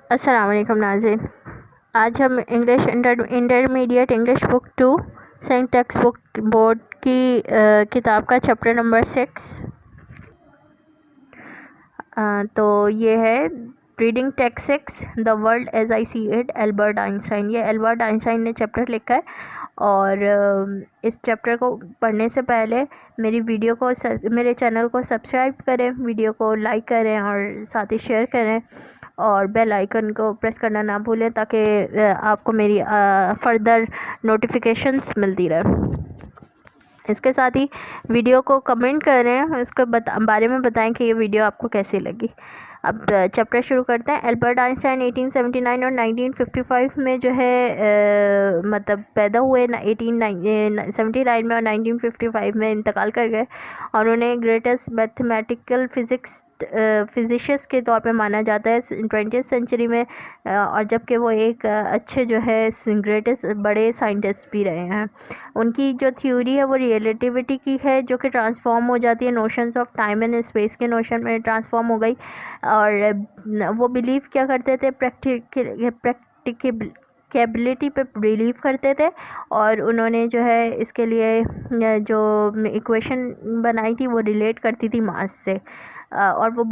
السلام علیکم ناظرین، آج ہم English intermediate English book 2 Saint text book board کی کتاب کا چیپٹر نمبر 6 تو یہ ہے reading text 6 the world as I see it Albert Einstein. یہ البرٹ آئنسٹائن نے چیپٹر لکھا ہے، اور اس چیپٹر کو پڑھنے سے پہلے میرے چینل کو سبسکرائب کریں، ویڈیو کو لائک کریں اور ساتھ ہی شیئر کریں، اور بیل آئیکن کو پریس کرنا نہ بھولیں تاکہ آپ کو میری فردر نوٹیفیکیشنز ملتی رہے۔ اس کے ساتھ ہی ویڈیو کو کمنٹ کریں، اس کے بارے میں بتائیں کہ یہ ویڈیو آپ کو کیسی لگی۔ اب چیپٹر شروع کرتے ہیں۔ البرٹ آئنسٹائن 1879 اور 1955 میں جو ہے مطلب پیدا ہوئے، 1879 میں اور 1955 میں انتقال کر گئے، اور انہیں گریٹسٹ میتھمیٹیکل فزسسٹ کے طور پہ مانا جاتا ہے 20th سینچری میں، اور جبکہ وہ ایک اچھے جو ہے گریٹسٹ بڑے سائنٹسٹ بھی رہے ہیں۔ ان کی جو تھیوری ہے وہ ریلیٹیوٹی کی ہے، جو کہ ٹرانسفارم ہو جاتی ہے notions of time and space کے نوشن میں ٹرانسفارم ہو گئی، اور وہ بیلیو کیا کرتے تھے، پریکٹیکیبلٹی پہ بلیو کرتے تھے، اور انہوں نے جو ہے اس کے لیے جو ایکویشن بنائی تھی وہ ریلیٹ کرتی تھی ماس سے، اور وہ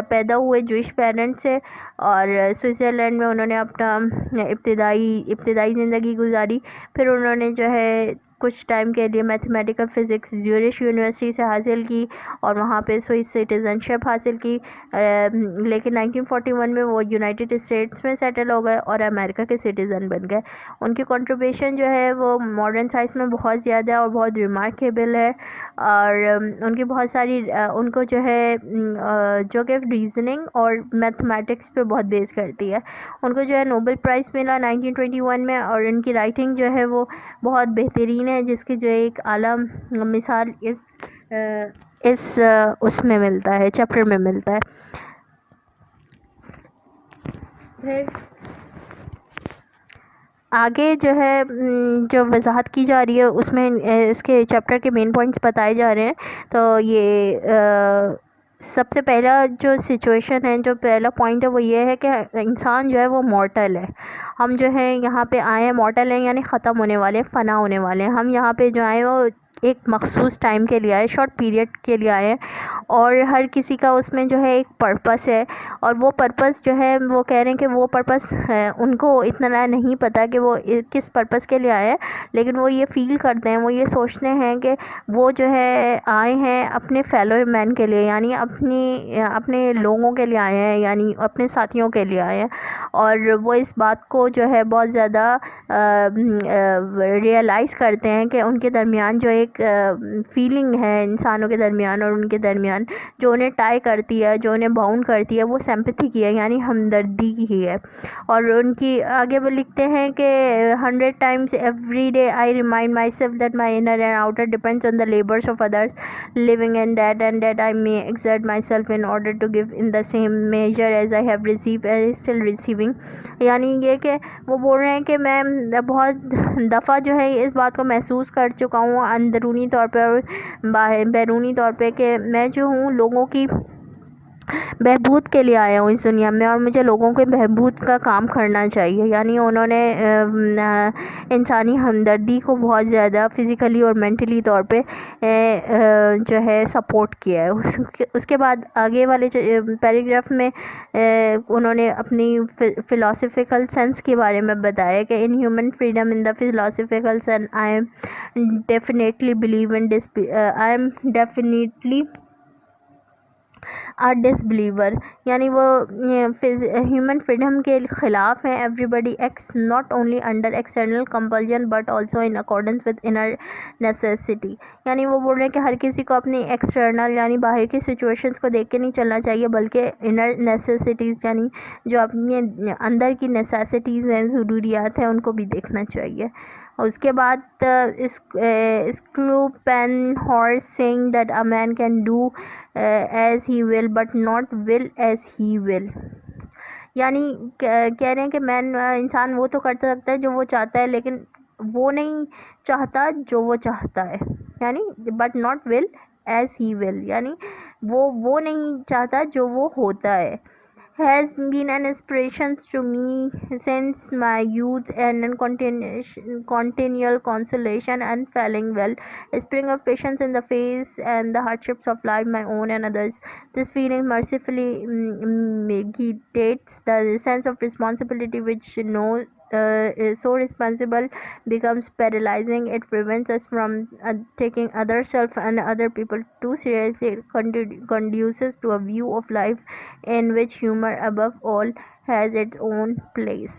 پیدا ہوئے جوئش پیرنٹ سے، اور سوئٹزرلینڈ میں انہوں نے اپنا ابتدائی زندگی گزاری۔ پھر انہوں نے جو ہے کچھ ٹائم کے لیے میتھمیٹیکل فزکس زیورخ یونیورسٹی سے حاصل کی، اور وہاں پہ سوئس سٹیزن شپ حاصل کی، لیکن 1941 میں وہ یونائٹڈ اسٹیٹس میں سیٹل ہو گئے اور امریکہ کے سٹیزن بن گئے۔ ان کی کنٹریبیوشن جو ہے وہ ماڈرن سائنس میں بہت زیادہ اور بہت ریمارکیبل ہے، اور ان کی بہت ساری ان کو جو ہے جو کہ ریزننگ اور میتھمیٹکس پہ بہت بیس کرتی ہے۔ ان کو جو ہے نوبل پرائز ملا 1921 میں، اور ان کی رائٹنگ جو ہے وہ بہت بہترین ہے، جس کی جو ایک اعلیٰ مثال اس میں ملتا ہے، چیپٹر میں ملتا ہے۔ پھر آگے جو ہے جو وضاحت کی جا رہی ہے اس میں اس کے چیپٹر کے مین پوائنٹس بتائے جا رہے ہیں۔ تو یہ سب سے پہلا جو سچویشن ہے، جو پہلا پوائنٹ ہے وہ یہ ہے کہ انسان جو ہے وہ مورٹل ہے۔ ہم جو ہیں یہاں پہ آئے ہیں، مورٹل ہیں یعنی ختم ہونے والے، فنا ہونے والے ہیں۔ ہم یہاں پہ جو آئے وہ ایک مخصوص ٹائم کے لیے آئے، شارٹ پیریڈ کے لیے آئے ہیں، اور ہر کسی کا اس میں جو ہے ایک پرپس ہے، اور وہ پرپس جو ہے وہ کہہ رہے ہیں کہ وہ پرپس ان کو اتنا نہیں پتہ کہ وہ کس پرپس کے لیے آئے ہیں، لیکن وہ یہ فیل کرتے ہیں، وہ یہ سوچتے ہیں کہ وہ جو ہے آئے ہیں اپنے فیلو مین کے لیے، یعنی اپنے لوگوں کے لیے آئے ہیں، یعنی اپنے ساتھیوں کے لیے آئے ہیں، اور وہ اس بات کو جو ہے بہت زیادہ ریئلائز کرتے ہیں کہ ان کے درمیان جو ایک فیلنگ ہے انسانوں کے درمیان اور ان کے درمیان، جو انہیں ٹائی کرتی ہے، جو انہیں باؤنڈ کرتی ہے، وہ سمپتھی کی ہے، یعنی ہمدردی کی ہی ہے۔ اور ان کی آگے وہ لکھتے ہیں کہ 100 times every day I remind myself that my inner and outer depends on the labors of others living and that I may exert myself in order to give in the same measure as I have received and still receiving۔ یعنی یہ کہ وہ بول رہے ہیں کہ میں بہت دفعہ جو ہے اس بات کو محسوس کر چکا ہوں اندرونی طور پہ اور بیرونی طور پہ، کہ میں جو ہوں لوگوں کی بہبود کے لیے آیا ہوں اس دنیا میں، اور مجھے لوگوں کے بہبود کا کام کرنا چاہیے۔ یعنی انہوں نے انسانی ہمدردی کو بہت زیادہ فزیکلی اور مینٹلی طور پہ جو ہے سپورٹ کیا ہے۔ اس کے بعد آگے والے پیراگراف میں انہوں نے اپنی فلاسفیکل سینس کے بارے میں بتایا کہ in human freedom in the philosophical sense I am definitely disbeliever, یعنی وہ ہیومن فریڈم کے خلاف ہیں۔ Everybody acts not only under external compulsion but also in accordance with inner necessity, یعنی وہ بول رہے ہیں کہ ہر کسی کو اپنی ایکسٹرنل یعنی باہر کی سچویشنز کو دیکھ کے نہیں چلنا چاہیے، بلکہ انر نیسیسٹیز یعنی جو اپنے اندر کی نیسیسٹیز ہیں، ضروریات ہیں، ان کو بھی دیکھنا چاہیے۔ اس کے بعد اسکلوپین ہارس سینگ that a man can do as he will but not will as he will, یعنی کہہ رہے ہیں کہ انسان وہ تو کر سکتا ہے جو وہ چاہتا ہے، لیکن وہ نہیں چاہتا جو وہ چاہتا ہے، یعنی but not will as he will, یعنی وہ نہیں چاہتا جو وہ ہوتا ہے۔ has been an inspiration to me since my youth and continual consolation and failing well, a spring of patience in the face and the hardships of life, my own and others. This feeling mercifully mitigates the sense of responsibility which is so responsible becomes paralyzing. It prevents us from taking other self and other people too seriously. It conduces to a view of life in which humor above all has its own place.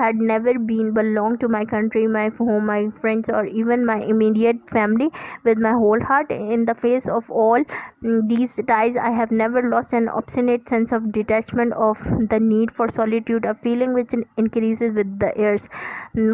had never been belong to my country, my home, my friends or even my immediate family with my whole heart. In the face of all these ties, I have never lost an obstinate sense of detachment of the need for solitude, a feeling which increases with the years.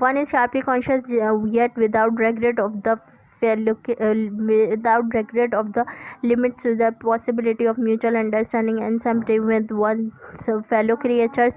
One is sharply conscious yet without regret of the limits to the possibility of mutual understanding and sympathy with one's fellow creatures।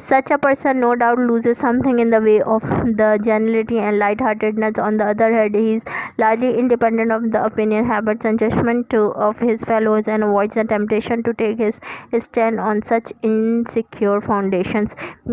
Such a person no doubt loses something in the way of the geniality and lightheartedness. On the other hand, he is largely independent of the opinion, habits and judgment of his fellows and avoids the temptation to take his stand on such insecure foundations।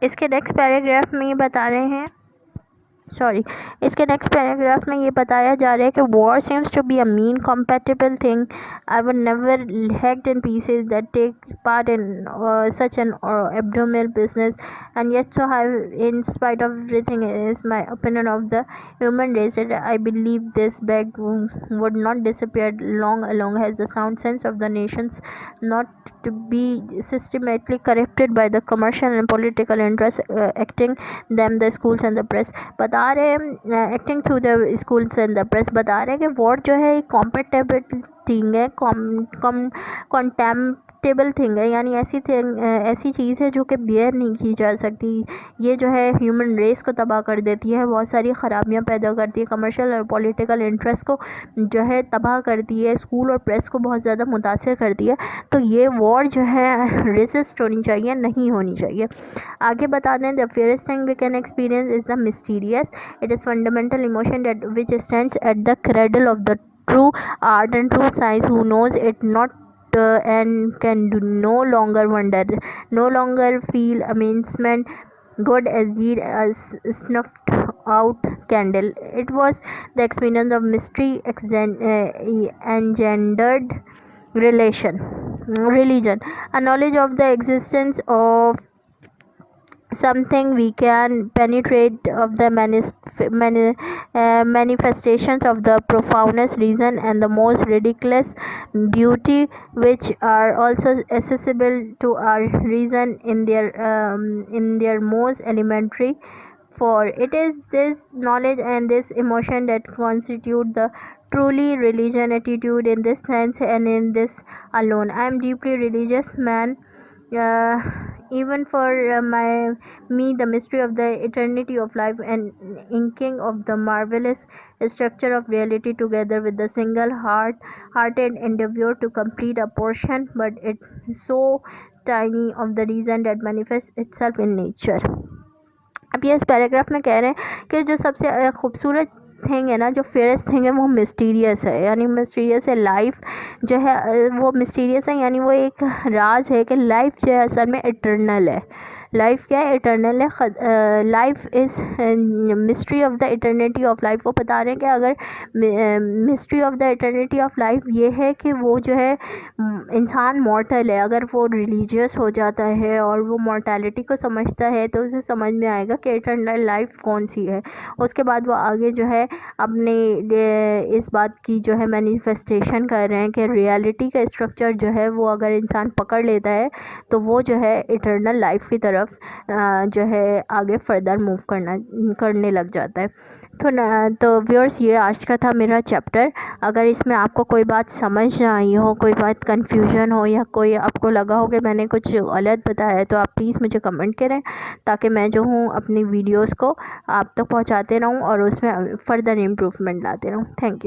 اس کے next paragraph میں یہ بتا رہے ہیں اس کے next paragraph میں یہ بتایا جا رہا ہے کہ war seems to be a mean compatible thing. I would never hacked in pieces that take part in such an abdominal business, and yet so have, in spite of everything, is my opinion of the human race that I believe this bag would not disappear long along has the sound sense of the nations, not to be systematically corrupted by the commercial and political interests acting them the schools and the press. بتا رہے ہیں acting through the schools and the press, بتا رہے ہیں کہ vote جو ہے ایک کمپیٹیبل تھنگ ہے، کنٹیمپٹیبل تھنگ ہے، یعنی ایسی چیز ہے جو کہ بیئر نہیں کی جا سکتی. یہ جو ہے ہیومن ریس کو تباہ کر دیتی ہے، بہت ساری خرابیاں پیدا کرتی ہے، کمرشل اور پولیٹیکل انٹرسٹ کو جو ہے تباہ کرتی ہے، اسکول اور پریس کو بہت زیادہ متاثر کرتی ہے. تو یہ وار جو ہے ریسسٹ ہونی چاہیے، نہیں ہونی چاہیے. آگے بتا دیں the fairest thing we can experience is the mysterious. It is fundamental emotion that which stands at the cradle of the true art and true science. Who knows it not and can do no longer wonder, no longer feel amazement, good as deed as snuffed out candle. It was the experience of mystery engendered religion, a knowledge of the existence of something we can penetrate, of the manifestations of the profoundest reason and the most ridiculous beauty, which are also accessible to our reason in their most elementary. For it is this knowledge and this emotion that constitute the truly religion attitude in this sense and in this alone. I am deeply religious man. Even for me, the mystery of the eternity of life and inking of the marvelous structure of reality, together with the single-hearted endeavor to complete a portion, but it so tiny, of the reason that manifests itself in nature. اب یہ اس paragraph میں کہہ رہے ہیں کہ جو سب سے خوبصورت تھنگ ہے نا، جو فیئرسٹ تھنگ ہے، وہ مسٹیریس ہے. یعنی مسٹیریس ہے لائف جو ہے، وہ مسٹیریس ہے، یعنی وہ ایک راز ہے کہ لائف جو ہے اصل میں اٹرنل ہے. لائف کیا ہے؟ اٹرنل ہے. Life is mystery of the eternity of life. وہ بتا رہے ہیں کہ اگر mystery of the eternity of life یہ ہے کہ وہ جو ہے انسان مورٹل ہے. اگر وہ ریلیجیس ہو جاتا ہے اور وہ مورٹیلٹی کو سمجھتا ہے تو اسے سمجھ میں آئے گا کہ ایٹرنل لائف کون سی ہے. اس کے بعد وہ آگے جو ہے اپنے اس بات کی جو ہے مینیفیسٹیشن کر رہے ہیں کہ ریالٹی کا اسٹرکچر جو ہے وہ اگر انسان پکڑ لیتا ہے تو وہ جو ہے ایٹرنل لائف کی طرف جو ہے آگے فردر موو کرنے لگ جاتا ہے. تو ویورس، یہ آج کا تھا میرا چیپٹر. اگر اس میں آپ کو کوئی بات سمجھ نہ آئی ہو، کوئی بات کنفیوژن ہو، یا کوئی آپ کو لگا ہو کہ میں نے کچھ غلط بتایا ہے، تو آپ پلیز مجھے کمنٹ کریں تاکہ میں جو ہوں اپنی ویڈیوز کو آپ تک پہنچاتے رہوں اور اس میں فردر امپروومنٹ لاتے رہوں. Thank you.